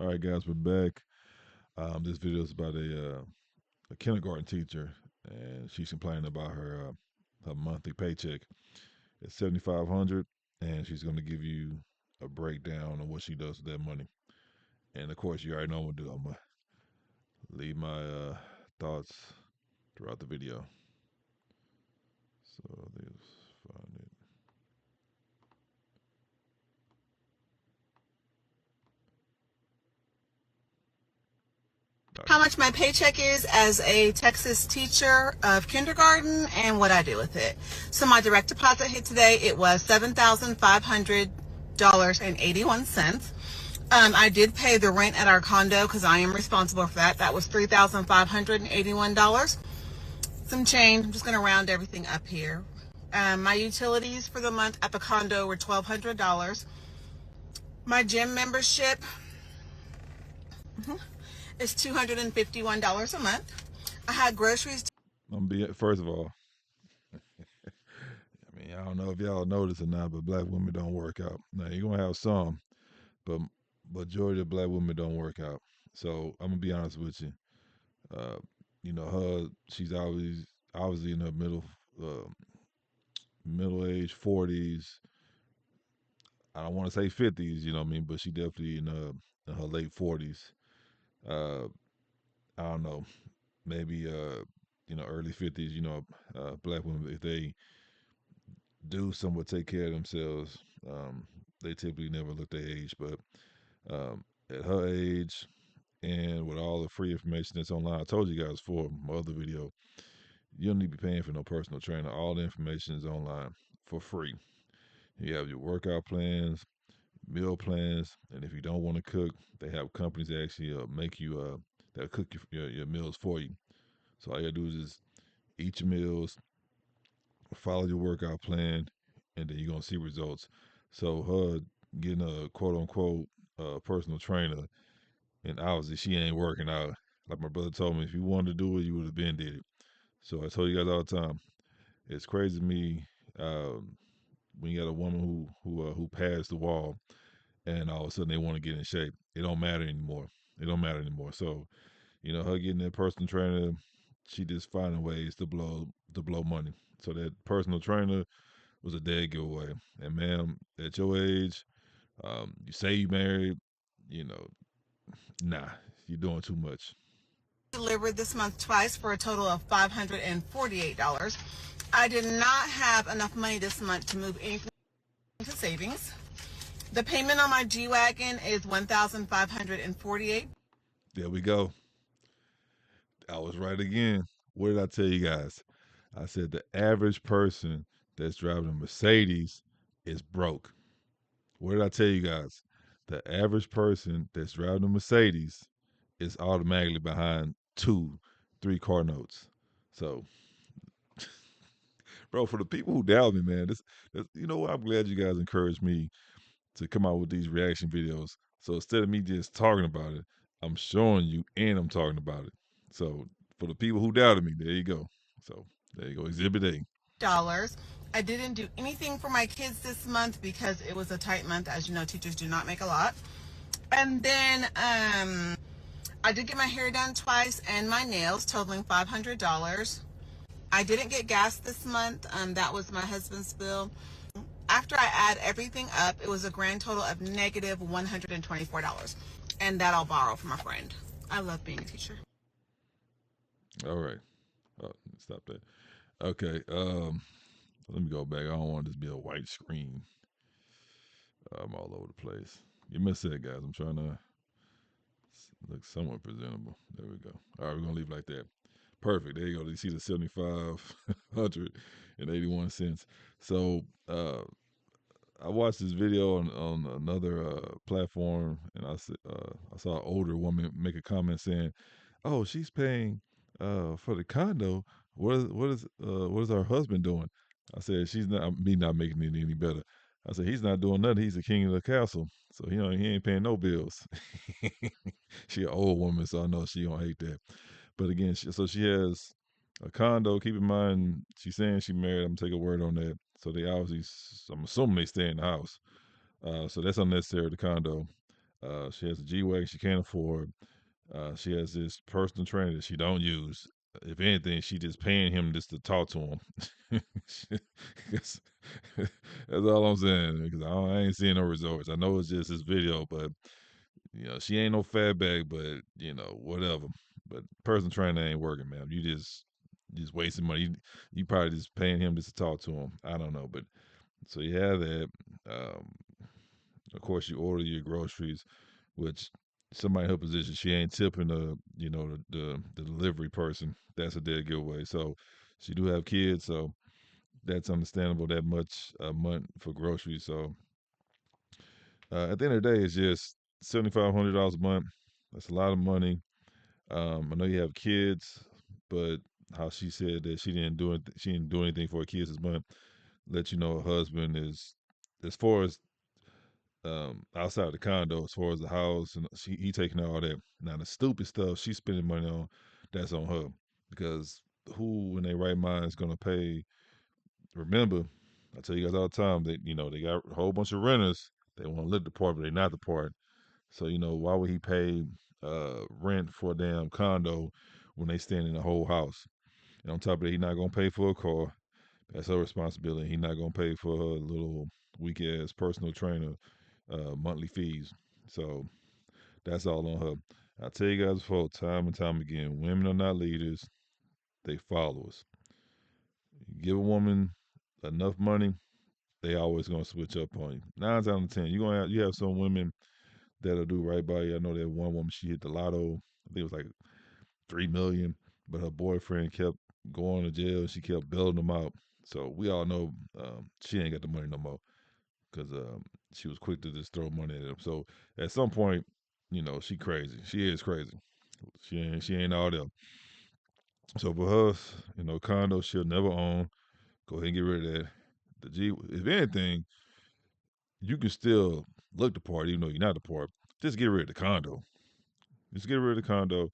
All right, guys, we're back. This video is about a kindergarten teacher, and she's complaining about her monthly paycheck. It's 7,500, and she's going to give you a breakdown of what she does with that money. And of course, you already know what I'm gonna do. I'm gonna leave my thoughts throughout the video. So let's find it. All How right. much my paycheck is as a Texas teacher of kindergarten and what I do with it. So my direct deposit hit today, it was $7,500.81. I did pay the rent at our condo because I am responsible for that. That was $3,581. Some change. I'm just going to round everything up here. My utilities for the month at the condo were $1,200. My gym membership is $251 a month. I had groceries. I'm be first of all. I mean, I don't know if y'all notice or not, but black women don't work out. Now you're gonna have some, but majority of black women don't work out. So I'm gonna be honest with you. Uh, she's always obviously in her uh, middle age, 40s. I don't want to say 50s, you know what I mean, but she definitely in her late 40s. Uh, I don't know, maybe early 50s. Black women, if they do somewhat take care of themselves, they typically never look their age. But at her age, and with all the free information that's online, I told you guys for my other video, you don't need to be paying for no personal trainer. All the information is online for free. You have your workout plans, meal plans, and if you don't want to cook, they have companies that actually make you that cook your meals for you. So all you gotta do is just eat your meals, follow your workout plan, and then you're gonna see results. So her getting a quote unquote personal trainer, and obviously she ain't working out. Like my brother told me, if you wanted to do it, you would have been did it. So I told you guys all the time, it's crazy to me um, when you got a woman who passed the wall, and all of a sudden they want to get in shape. It don't matter anymore. It don't matter anymore. So her getting that personal trainer, she just finding ways to blow money. So that personal trainer was a dead giveaway. And ma'am, at your age, you say you married, you know, nah, you're doing too much. Delivered this month twice for a total of $548. I did not have enough money this month to move anything to savings. The payment on my G Wagon is $1,548. There we go. I was right again. What did I tell you guys? I said the average person that's driving a Mercedes is broke. What did I tell you guys? The average person that's driving a Mercedes is automatically behind two, three car notes. So, bro, for the people who doubt me, man, this you know what? I'm glad you guys encouraged me to come out with these reaction videos. So instead of me just talking about it, I'm showing you and I'm talking about it. So for the people who doubted me, there you go. So there you go, Exhibit A. I didn't do anything for my kids this month because it was a tight month. As you know, teachers do not make a lot. And then I did get my hair done twice and my nails, totaling $500. I didn't get gas this month. That was my husband's bill. After I add everything up, it was a grand total of negative $124. And that I'll borrow from a friend. I love being a teacher. All right. Oh, stop that. Okay. Let me go back. I don't want this to be a white screen. I'm all over the place. You missed it, guys. I'm trying to look somewhat presentable. There we go. All right, we're gonna leave it like that. Perfect. There you go. You see the 7,581 cents. So I watched this video on another platform, and I saw an older woman make a comment saying, "Oh, she's paying for the condo. What is our husband doing?" I said, "She's not me not making it any better." I said, "He's not doing nothing. He's the king of the castle, so he ain't paying no bills." She an old woman, so I know she don't hate that. But again, so she has a condo. Keep in mind, she's saying she married. I'm gonna take a word on that. So they obviously, I'm assuming they stay in the house. So that's unnecessary. The condo. She has a G wagon she can't afford. She has this personal trainer that she don't use. If anything, she just paying him just to talk to him. that's, that's all I'm saying. Because I ain't seeing no results. I know it's just this video, but she ain't no fat bag. But whatever. But personal trainer ain't working, man. You just wasting money. You probably just paying him just to talk to him. I don't know, but so you have that. Um, of course, you order your groceries, which somebody in her position, she ain't tipping the delivery person. That's a dead giveaway. So she do have kids, so that's understandable. That much a month for groceries. So at the end of the day, it's just $7,500 a month. That's a lot of money. I know you have kids, but how she said that she didn't do anything for her kids this month. Let you know her husband is, as far as outside the condo, as far as the house, and he taking all that. Now the stupid stuff she's spending money on, that's on her, because who in their right mind is gonna pay? Remember, I tell you guys all the time that they got a whole bunch of renters. They want to live the part, but they not the part. So why would he pay rent for a damn condo when they staying in the whole house? And on top of that, he not gonna pay for a car. That's her responsibility. He not gonna pay for her little weak ass personal trainer monthly fees. So that's all on her. I tell you guys before, time and time again, women are not leaders; they followers. You give a woman enough money, they always gonna switch up on you. 9 times out of 10, you have some women that'll do right by you. I know that one woman, she hit the lotto. I think it was like 3 million, but her boyfriend kept going to jail. She kept bailing him out. So we all know she ain't got the money no more, because she was quick to just throw money at him. So at some point, she crazy. She is crazy. She ain't all that. So for her, condo she'll never own. Go ahead and get rid of that. The G, if anything, you can still look the part, even though you're not the part. Just get rid of the condo. Just get rid of the condo.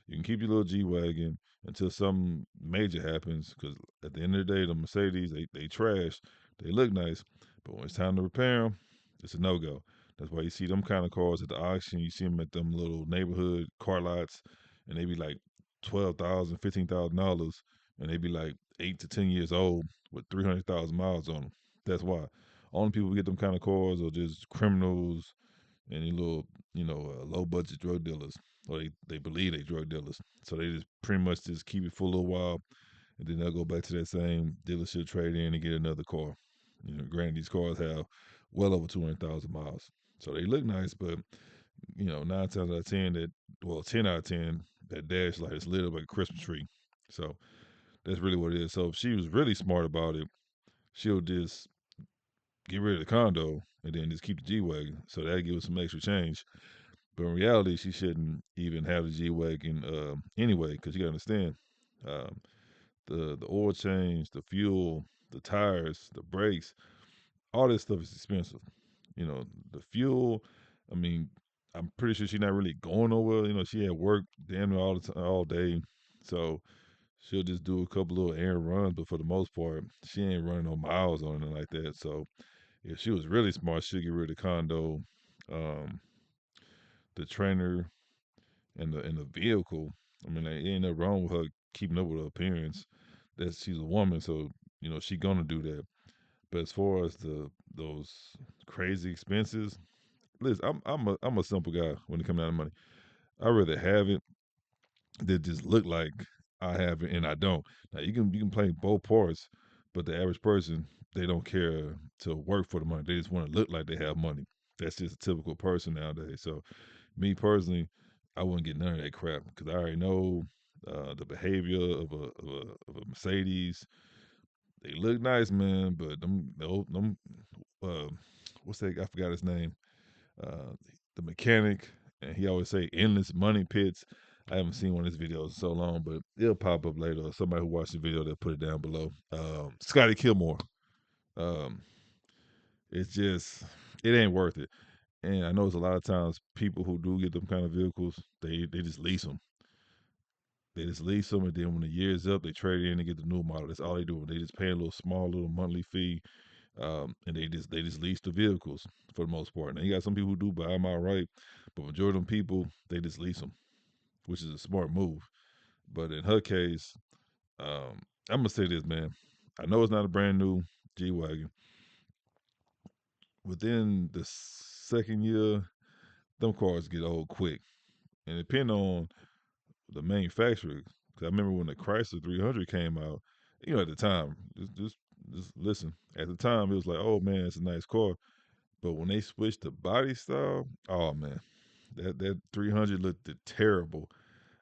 You can keep your little G wagon until something major happens. Because at the end of the day, the Mercedes they trash. They look nice, but when it's time to repair them, it's a no go. That's why you see them kind of cars at the auction. You see them at them little neighborhood car lots, and they be like $12,000, $15,000, and they be like 8 to 10 years old with 300,000 miles on them. That's why. Only people who get them kind of cars are just criminals, any little, low budget drug dealers, or they believe they drug dealers. So they just pretty much just keep it for a little while, and then they'll go back to that same dealership, trade in, and get another car. Granted, these cars have well over 200,000 miles, so they look nice, but 9 times out of 10, 10 out of 10, that dash light is lit up like a Christmas tree. So that's really what it is. So if she was really smart about it, she'll just get rid of the condo and then just keep the G wagon. So that gives some extra change. But in reality, she shouldn't even have the G wagon anyway, because you got to understand, um, the oil change, the fuel, the tires, the brakes, all this stuff is expensive. The fuel. I mean, I'm pretty sure she's not really going nowhere. She had work damn near all day, so she'll just do a couple little errand runs. But for the most part, she ain't running no miles on it like that. So if she was really smart, she'd get rid of the condo, um, the trainer, and the vehicle. I mean, there ain't nothing wrong with her keeping up with her appearance. That she's a woman, so she gonna do that. But as far as those crazy expenses, listen, I'm a simple guy when it comes down to money. I rather have it that just look like I have it and I don't. Now you can play both parts, but the average person, they don't care to work for the money. They just want to look like they have money. That's just a typical person nowadays. So me personally, I wouldn't get none of that crap because I already know the behavior of a Mercedes. They look nice, man, but them uh, what's that? I forgot his name. Uh, the mechanic, and he always say endless money pits. I haven't seen one of his videos in so long, but it'll pop up later. Somebody who watched the video, they'll put it down below. Scotty Kilmore. Um, it's just it ain't worth it. And I know it's a lot of times people who do get them kind of vehicles, they just lease them. They just lease them, and then when the year's up, they trade in and get the new model. That's all they do. They just pay a little small little monthly fee. and they just lease the vehicles for the most part. Now you got some people who do buy them outright, but majority of them people they just lease them, which is a smart move. But in her case, I'm gonna say this, man. I know it's not a brand new G wagon. Within the second year, them cars get old quick, and depending on the manufacturer. 'Cause I remember when the Chrysler 300 came out. At the time, just listen. At the time, it was like, oh man, it's a nice car. But when they switched to body style, oh man, that 300 looked terrible.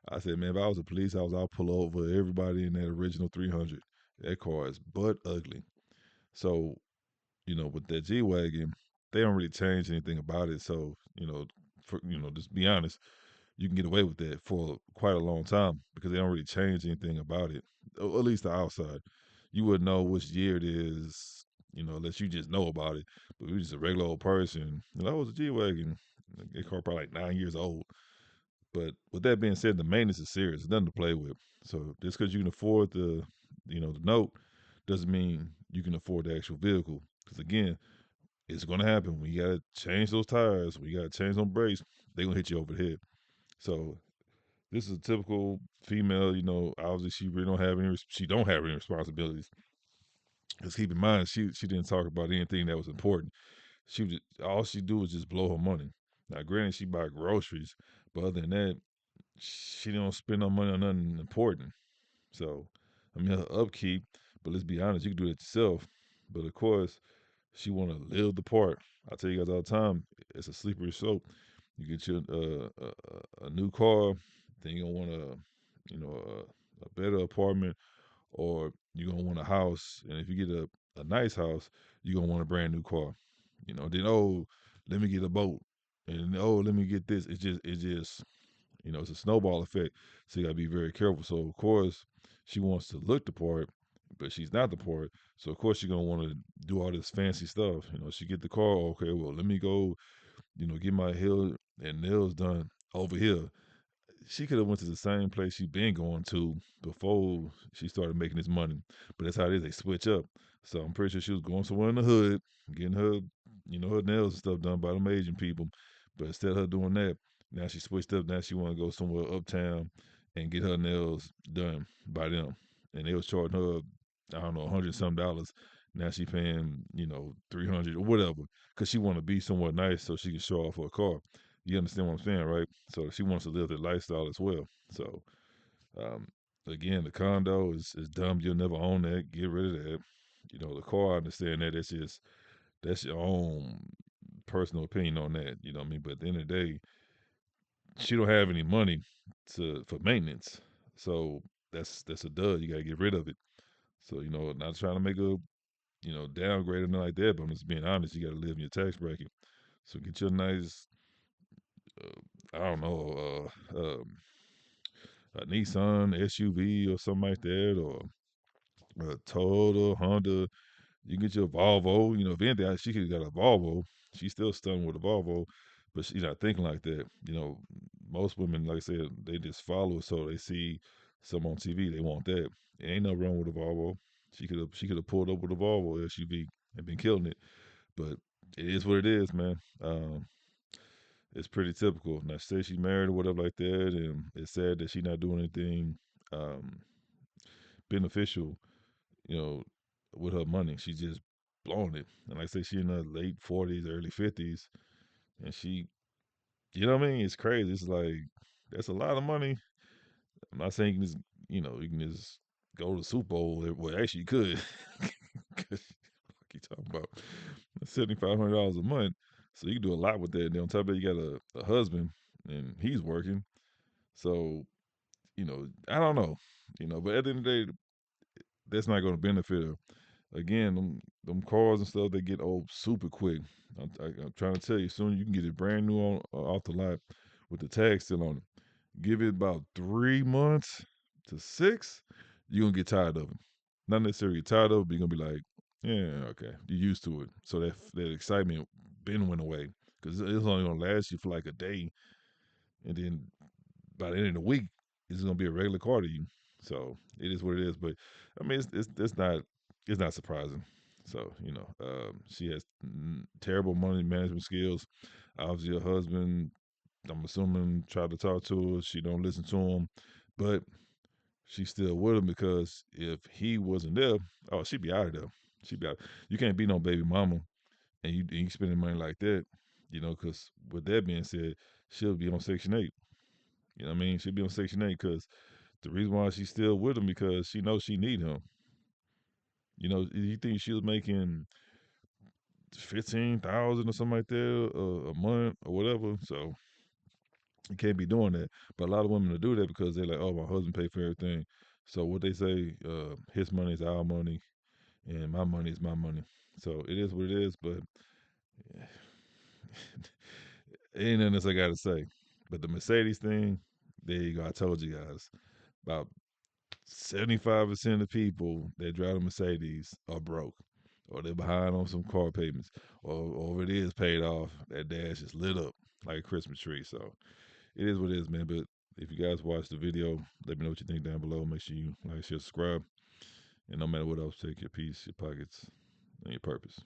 I said, man, if I was a police, I'll pull over everybody in that original 300. That car is butt ugly. So with that G wagon, they don't really change anything about it. So just be honest, you can get away with that for quite a long time because they don't really change anything about it. At least the outside, you wouldn't know which year it is, unless you just know about it. But if you're just a regular old person, that was a G wagon. That car probably like 9 years old. But with that being said, the maintenance is serious. It's nothing to play with. So just because you can afford the note, doesn't mean you can afford the actual vehicle. Because again, it's going to happen when you got to change those tires, when you got to change those brakes. They're going to hit you over the head. So this is a typical female. Obviously she really don't have any. She don't have any responsibilities. Because keep in mind, she didn't talk about anything that was important. All she do is just blow her money. Now, granted, she buy groceries, but other than that, she don't spend no money on nothing important. So, I mean, her upkeep. But let's be honest, you can do it yourself. But of course, she want to live the part. I tell you guys all the time, it's a slippery slope. You get your a new car, then you're gonna want a better apartment, or you're gonna want a house. And if you get a nice house, you're gonna want a brand new car. Then let me get a boat, and let me get this. It's a snowball effect. So you gotta be very careful. So of course, she wants to look the part, but she's not the part. So of course she's gonna want to do all this fancy stuff. She get the car. Okay, well let me go. Get my hair and nails done over here. She could have went to the same place she been going to before she started making this money. But that's how it is. They switch up. So I'm pretty sure she was going somewhere in the hood, getting her nails and stuff done by them Asian people. But instead of her doing that, now she switched up. Now she want to go somewhere uptown and get her nails done by them. And they was charging her, I don't know, $100 some. Now she paying, 300 or whatever, because she want to be somewhere nice so she can show off her car. You understand what I'm saying, right? So she wants to live that lifestyle as well. So um, again, the condo is dumb. You'll never own that. Get rid of that. The car. I understand that. That's your own personal opinion on that. You know what I mean? But at the end of the day, she don't have any money for maintenance. So that's a dud. You gotta get rid of it. So not trying to make a downgrade or nothing like that, but I'm just being honest. You gotta live in your tax bracket. So get your nice, I don't know, a Nissan SUV or something like that, or a Toyota, Honda. You can get your Volvo. If anything, she could have got a Volvo. She's still stunned with a Volvo, but she's not thinking like that. Most women, like I said, they just follow. So they see some on TV, they want that. There ain't nothing wrong with a Volvo. She could have pulled up with a Volvo SUV and been killing it. But it is what it is, man. It's pretty typical. Now, say she's married or whatever like that, and it's sad that she's not doing anything um, beneficial, you know, with her money. She's just blowing it. And like I say, she in her late 40s, early 50s, and you know what I mean? It's crazy. It's like, that's a lot of money. I'm not saying you can just go to the Super Bowl. Well, actually, you could. 'Cause what you talking about? $7,500 a month. So you can do a lot with that. And then on top of that, you got a husband and he's working. So, I don't know. But at the end of the day, that's not going to benefit her. Again, them cars and stuff, they get old super quick. I'm trying to tell you, soon you can get it brand new off the lot with the tag still on it. Give it about 3 months to 6, you're going to get tired of it. Not necessarily get tired of it, but you're going to be like, yeah, okay, you're used to it. So that excitement been went away because it's only going to last you for like a day. And then by the end of the week, it's going to be a regular car to you. So it is what it is. But I mean, it's not surprising. So she has terrible money management skills. Obviously, her husband, I'm assuming, tried to talk to her. She don't listen to him, but she's still with him because if he wasn't there, oh, she'd be out of there. She'd be out. You can't be no baby mama and you spending money like that, because with that being said, she'll be on Section 8. You know what I mean? She'll be on Section 8 because the reason why she's still with him because she knows she need him. You think she was making 15,000 or something like that a month or whatever. So you can't be doing that. But a lot of women will do that because they're like, oh, my husband paid for everything. So what they say, his money is our money, and my money is my money. So it is what it is. But ain't nothing else I got to say. But the Mercedes thing, there you go. I told you guys about 75% of the people that drive a Mercedes are broke, or they're behind on some car payments, or it is paid off. That dash is lit up like a Christmas tree. So it is what it is, man. But if you guys watch the video, let me know what you think down below. Make sure you like, share, subscribe, and no matter what else, take your peace, your pockets, and your purpose.